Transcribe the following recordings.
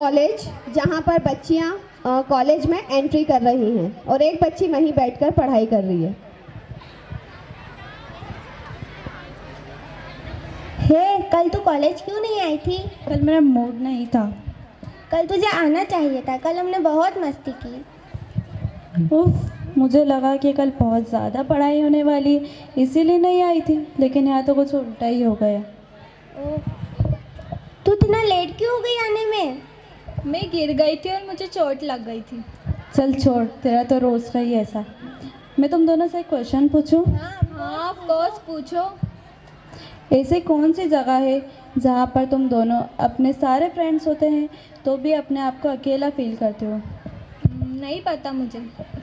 College जहाँ पर बच्चियाँ कॉलेज में एंट्री कर रही हैं और एक बच्ची वहीं बैठकर पढ़ाई कर रही है। कल तू कॉलेज क्यों नहीं आई थी? कल मेरा मूड नहीं था। कल तुझे आना चाहिए था, कल हमने बहुत मस्ती की। उफ, मुझे लगा कि कल बहुत ज़्यादा पढ़ाई होने वाली है, इसीलिए नहीं आई थी, लेकिन यहाँ तो कुछ उल्टा ही हो गया। तू इतना लेट क्यों हो गई आने में? मैं गिर गई थी और मुझे चोट लग गई थी। चल छोड़, तेरा तो रोज़ का ही ऐसा। मैं तुम दोनों से एक क्वेश्चन पूछूं? हाँ ऑफ कोर्स पूछो। ऐसी कौन सी जगह है जहाँ पर तुम दोनों अपने सारे फ्रेंड्स होते हैं तो भी अपने आप को अकेला फील करते हो? नहीं पता मुझे।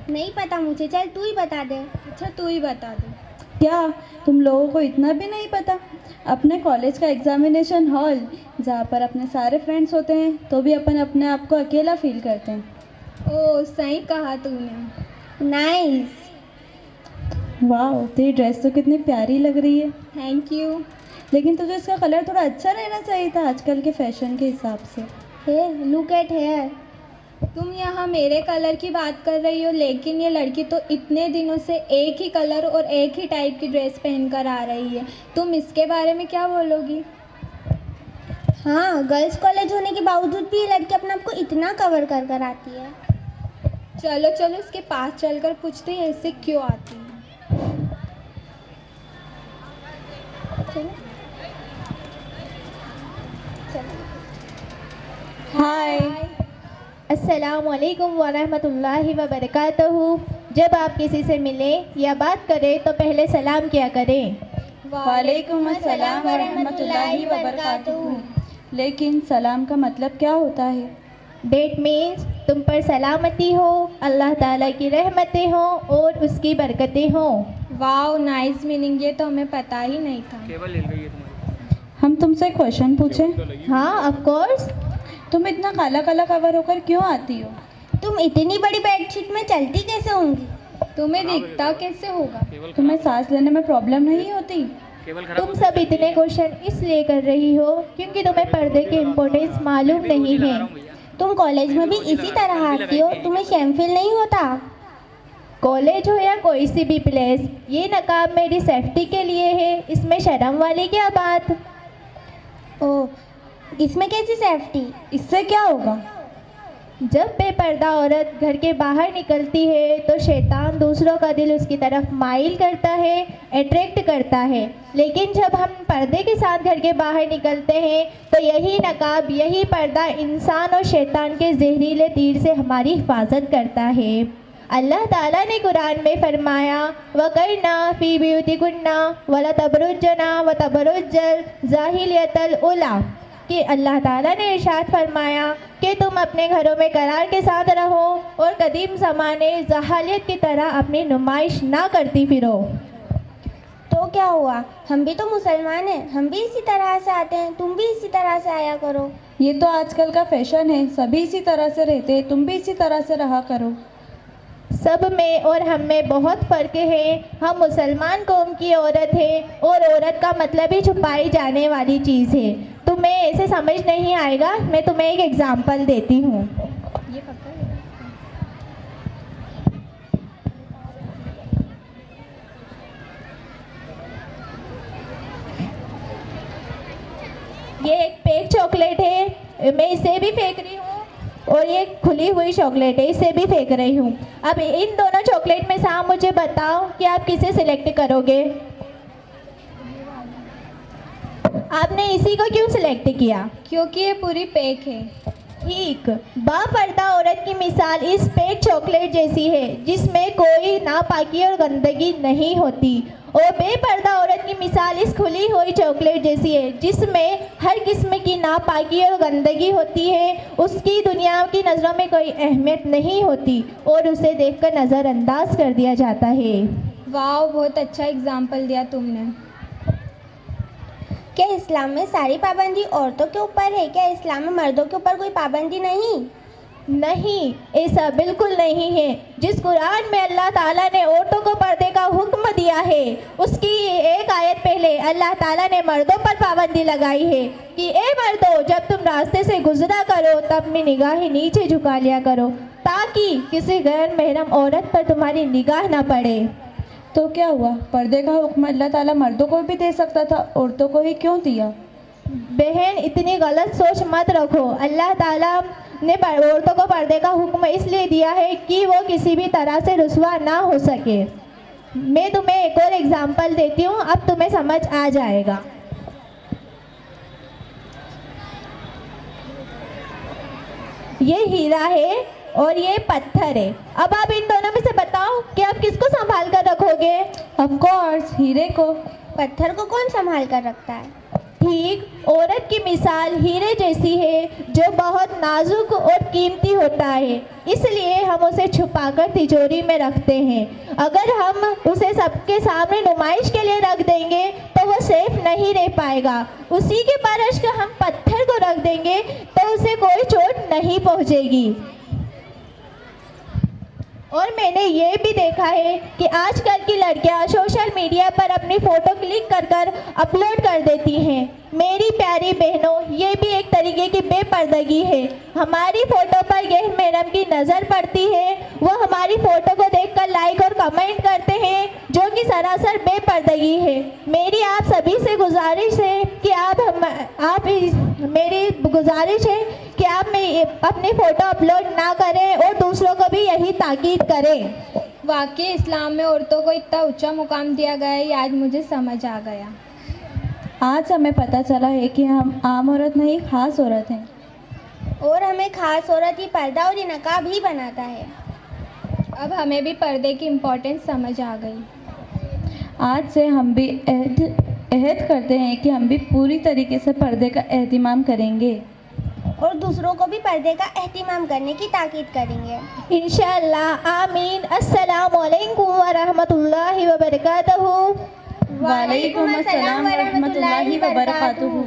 नहीं पता मुझे, चल तू ही बता दे। अच्छा तू ही बता दे। क्या तुम लोगों को इतना भी नहीं पता? अपने कॉलेज का एग्जामिनेशन हॉल जहाँ पर अपने सारे फ्रेंड्स होते हैं तो भी अपन अपने आप को अकेला फील करते हैं। ओह सही कहा तूने। नाइस। वाह, तेरी ड्रेस तो कितनी प्यारी लग रही है। Thank you. लेकिन तुझे इसका कलर थोड़ा अच्छा रहना चाहिए था आजकल के फैशन के हिसाब से। Look at hair. तुम यहाँ मेरे कलर की बात कर रही हो, लेकिन ये लड़की तो इतने दिनों से एक ही कलर और एक ही टाइप की ड्रेस पहन कर आ रही है। तुम इसके बारे में क्या बोलोगी? हाँ, गर्ल्स कॉलेज होने के बावजूद भी ये लड़की अपने आप को इतना कवर कर कर आती है। चलो चलो इसके पास चलकर पूछते हैं ऐसे क्यों आती है। हाय। अस्सलामुअलैकुम वरहमतुल्लाहि वबरकातुहू। जब आप किसी से मिलें या बात करें तो पहले सलाम किया करें। वालेकुम अस्सलाम व रहमतुल्लाहि व बरकातुहू। लेकिन सलाम का मतलब क्या होता है? डेट मीन्स तुम पर सलामती हो, अल्लाह ताला की रहमतें हो और उसकी बरकतें हो। वाओ नाइस मीनिंग, ये तो हमें पता ही नहीं था। हम तुमसे एक क्वेश्चन पूछें? हाँ ऑफ कोर्स। तुम इतना काला काला कवर होकर क्यों आती हो? तुम इतनी बड़ी बेडशीट में चलती कैसे होंगी? तुम्हें दिखता कैसे होगा? तुम्हें सांस लेने में प्रॉब्लम नहीं होती? तुम सब इतने क्वेश्चन इसलिए कर रही हो क्योंकि तुम्हें पर्दे की इम्पोर्टेंस मालूम नहीं है। तुम कॉलेज में भी इसी तरह आती हो, तुम्हें शेम फील नहीं होता? कॉलेज हो या कोई सी भी प्लेस, ये नकाब मेरी सेफ्टी के लिए है, इसमें शर्म वाली क्या बात? ओह, इसमें कैसी सेफ्टी? इससे क्या होगा? जब बेपर्दा औरत घर के बाहर निकलती है तो शैतान दूसरों का दिल उसकी तरफ माइल करता है, अट्रैक्ट करता है। लेकिन जब हम पर्दे के साथ घर के बाहर निकलते हैं तो यही नकाब, यही पर्दा इंसान और शैतान के जहरीले तीर से हमारी हिफाजत करता है। अल्लाह ताला ने कुरान में फरमाया, वकरना फी ब्यूतिकुन्ना वला तबरुजना व तबरुज्जल जाहिलियतल उला, कि अल्लाह ताला ने इरशाद फरमाया कि तुम अपने घरों में करार के साथ रहो और कदीम ज़माने जहालियत की तरह अपनी नुमाइश ना करती फिरो। तो क्या हुआ, हम भी तो मुसलमान हैं, हम भी इसी तरह से आते हैं, तुम भी इसी तरह से आया करो। ये तो आजकल का फैशन है, सभी इसी तरह से रहते हैं, तुम भी इसी तरह से रहा करो। सब में और हम में बहुत फ़र्क है। हम मुसलमान कौम की औरत है और औरत का मतलब ही छुपाई जाने वाली चीज़ है। तुम्हें ऐसे समझ नहीं आएगा, मैं तुम्हें एक एग्जांपल देती हूँ। ये पता है। ये एक पैक चॉकलेट है, मैं इसे भी फेंक रही हूँ, और ये खुली हुई चॉकलेट है, इसे भी फेंक रही हूँ। अब इन दोनों चॉकलेट में से आप मुझे बताओ कि आप किसे सिलेक्ट करोगे? आपने इसी को क्यों सिलेक्ट किया? क्योंकि ये पूरी पैक है। ठीक, बापर्दा औरत की मिसाल इस पैक चॉकलेट जैसी है जिसमें कोई नापाकी और गंदगी नहीं होती, और बेपर्दा औरत की मिसाल इस खुली हुई चॉकलेट जैसी है जिसमें हर किस्म की नापाकी और गंदगी होती है। उसकी दुनिया की नज़रों में कोई अहमियत नहीं होती और उसे देखकर नज़रअंदाज कर दिया जाता है। वाह बहुत अच्छा एग्जाम्पल दिया तुमने। क्या इस्लाम में सारी पाबंदी औरतों के ऊपर है? क्या इस्लाम में मर्दों के ऊपर कोई पाबंदी नहीं? नहीं, ऐसा बिल्कुल नहीं है। जिस कुरान में अल्लाह ताला ने औरतों को पर्दे का हुक्म दिया है, उसकी एक आयत पहले अल्लाह ताला ने मर्दों पर पाबंदी लगाई है कि ए मर्दों, जब तुम रास्ते से गुजरा करो तब भी निगाहें नीचे झुका लिया करो, ताकि किसी गैर महरम औरत पर तुम्हारी निगाह ना पड़े। तो क्या हुआ, पर्दे का हुक्म अल्लाह ताला मर्दों को भी दे सकता था, औरतों को ही क्यों दिया? बहन, इतनी गलत सोच मत रखो। अल्लाह ताला ने औरतों को पर्दे का हुक्म इसलिए दिया है कि वो किसी भी तरह से रुस्वा ना हो सके। मैं तुम्हें एक और एग्जाम्पल देती हूँ, अब तुम्हें समझ आ जाएगा। ये हीरा है और ये पत्थर है। अब आप इन दोनों में से बताओ कि आप किसको संभाल कर रखोगे? ऑफ कोर्स हीरे को। पत्थर को कौन संभाल कर रखता है? ठीक, औरत की मिसाल हीरे जैसी है जो बहुत नाजुक और कीमती होता है, इसलिए हम उसे छुपाकर तिजोरी में रखते हैं। अगर हम उसे सबके सामने नुमाइश के लिए रख देंगे तो वो सेफ नहीं रह पाएगा। उसी के बरश का हम पत्थर को रख देंगे तो उसे कोई चोट नहीं पहुंचेगी। और मैंने ये भी देखा है कि आजकल की लड़कियां सोशल मीडिया पर अपनी फ़ोटो क्लिक कर कर अपलोड कर देती हैं। मेरी प्यारी बहनों, ये भी एक तरीके की बेपर्दगी है। हमारी फ़ोटो पर गैर महरम की नज़र पड़ती है, वो हमारी फ़ोटो को देखकर लाइक और कमेंट करते हैं, जो कि सरासर बेपर्दगी है। मेरी आप सभी से गुजारिश है कि मेरी गुजारिश है कि आप अपनी फ़ोटो अपलोड ना करें और दूसरों को भी यही ताकीद करें। वाकई इस्लाम में औरतों को इतना ऊंचा मुकाम दिया गया है, ये आज मुझे समझ आ गया। आज हमें पता चला है कि हम आम औरत नहीं, ख़ास औरत हैं। और हमें खास औरत ही पर्दा और ये नकाब ही बनाता है। अब हमें भी पर्दे की इम्पोर्टेंस समझ आ गई। आज से हम भी अहद करते हैं कि हम भी पूरी तरीके से पर्दे का एहतिमाम करेंगे और दूसरों को भी पर्दे का एहतिमाम करने की ताकीद करेंगे। इंशाअल्लाह, आमीन। अस्सलामु अलैकुम व रहमतुल्लाहि व बरकातहू। वालेकुम अस्सलाम व रहमतुल्लाहि व बरकातुहू।